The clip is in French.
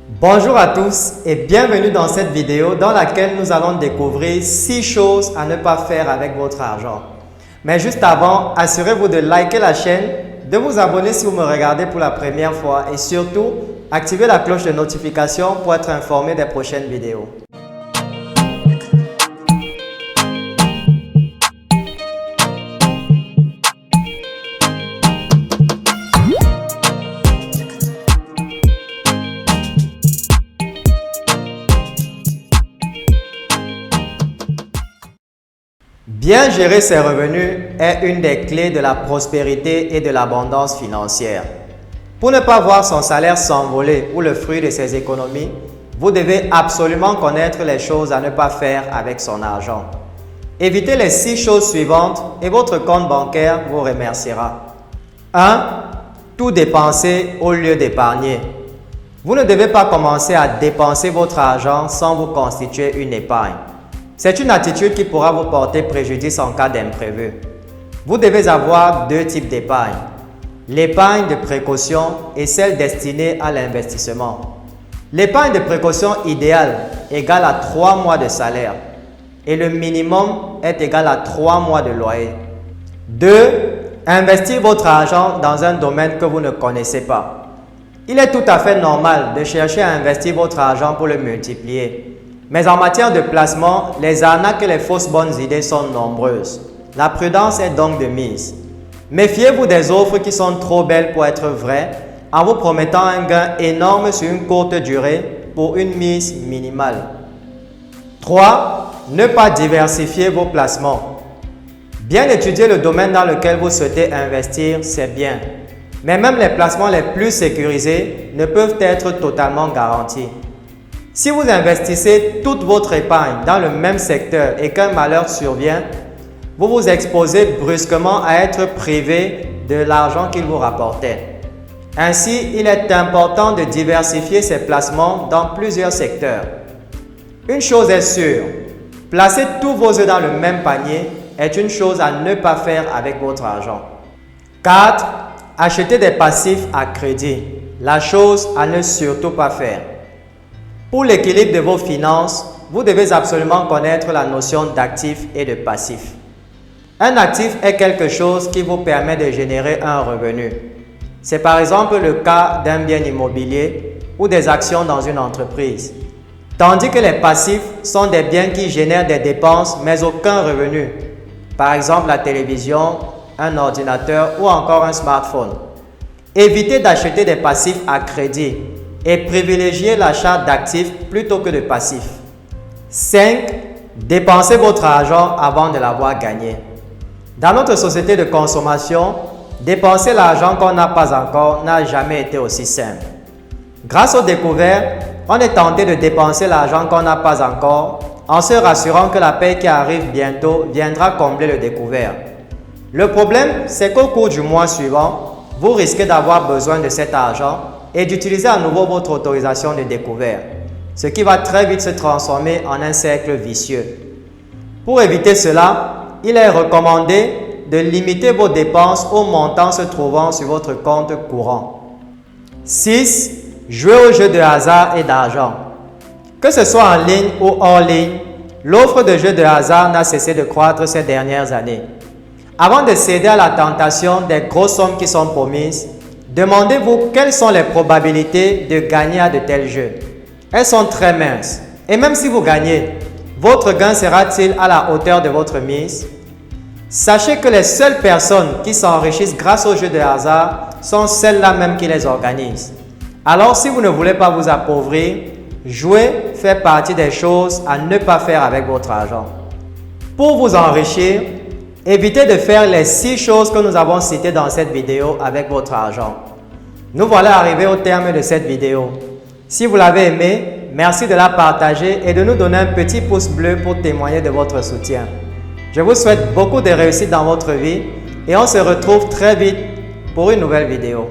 Bonjour à tous et bienvenue dans cette vidéo dans laquelle nous allons découvrir 6 choses à ne pas faire avec votre argent. Mais juste avant, assurez-vous de liker la chaîne, de vous abonner si vous me regardez pour la première fois et surtout, activez la cloche de notification pour être informé des prochaines vidéos. Bien gérer ses revenus est une des clés de la prospérité et de l'abondance financière. Pour ne pas voir son salaire s'envoler ou le fruit de ses économies, vous devez absolument connaître les choses à ne pas faire avec son argent. Évitez les 6 choses suivantes et votre compte bancaire vous remerciera. 1. Tout dépenser au lieu d'épargner. Vous ne devez pas commencer à dépenser votre argent sans vous constituer une épargne. C'est une attitude qui pourra vous porter préjudice en cas d'imprévu. Vous devez avoir 2 types d'épargne. L'épargne de précaution et celle destinée à l'investissement. L'épargne de précaution idéale égale à 3 mois de salaire et le minimum est égal à 3 mois de loyer. 2. Investir votre argent dans un domaine que vous ne connaissez pas. Il est tout à fait normal de chercher à investir votre argent pour le multiplier. Mais en matière de placement, les arnaques et les fausses bonnes idées sont nombreuses. La prudence est donc de mise. Méfiez-vous des offres qui sont trop belles pour être vraies en vous promettant un gain énorme sur une courte durée pour une mise minimale. 3. Ne pas diversifier vos placements. Bien étudier le domaine dans lequel vous souhaitez investir, c'est bien. Mais même les placements les plus sécurisés ne peuvent être totalement garantis. Si vous investissez toute votre épargne dans le même secteur et qu'un malheur survient, vous vous exposez brusquement à être privé de l'argent qu'il vous rapportait. Ainsi, il est important de diversifier ses placements dans plusieurs secteurs. Une chose est sûre, placer tous vos œufs dans le même panier est une chose à ne pas faire avec votre argent. 4. Acheter des passifs à crédit, la chose à ne surtout pas faire. Pour l'équilibre de vos finances, vous devez absolument connaître la notion d'actif et de passif. Un actif est quelque chose qui vous permet de générer un revenu. C'est par exemple le cas d'un bien immobilier ou des actions dans une entreprise. Tandis que les passifs sont des biens qui génèrent des dépenses mais aucun revenu. Par exemple la télévision, un ordinateur ou encore un smartphone. Évitez d'acheter des passifs à crédit et privilégiez l'achat d'actifs plutôt que de passifs. 5. Dépensez votre argent avant de l'avoir gagné. Dans notre société de consommation, dépenser l'argent qu'on n'a pas encore n'a jamais été aussi simple. Grâce aux découvertes, on est tenté de dépenser l'argent qu'on n'a pas encore en se rassurant que la paie qui arrive bientôt viendra combler le découvert. Le problème, c'est qu'au cours du mois suivant, vous risquez d'avoir besoin de cet argent et d'utiliser à nouveau votre autorisation de découvert, ce qui va très vite se transformer en un cercle vicieux. Pour éviter cela, il est recommandé de limiter vos dépenses au montant se trouvant sur votre compte courant. 6. Jouer aux jeux de hasard et d'argent. Que ce soit en ligne ou hors ligne, l'offre de jeux de hasard n'a cessé de croître ces dernières années. Avant de céder à la tentation des grosses sommes qui sont promises, demandez-vous quelles sont les probabilités de gagner à de tels jeux. Elles sont très minces. Et même si vous gagnez, votre gain sera-t-il à la hauteur de votre mise? Sachez que les seules personnes qui s'enrichissent grâce aux jeux de hasard sont celles-là même qui les organisent. Alors si vous ne voulez pas vous appauvrir, jouer fait partie des choses à ne pas faire avec votre argent. Pour vous enrichir, évitez de faire les 6 choses que nous avons citées dans cette vidéo avec votre argent. Nous voilà arrivés au terme de cette vidéo. Si vous l'avez aimé, merci de la partager et de nous donner un petit pouce bleu pour témoigner de votre soutien. Je vous souhaite beaucoup de réussite dans votre vie et on se retrouve très vite pour une nouvelle vidéo.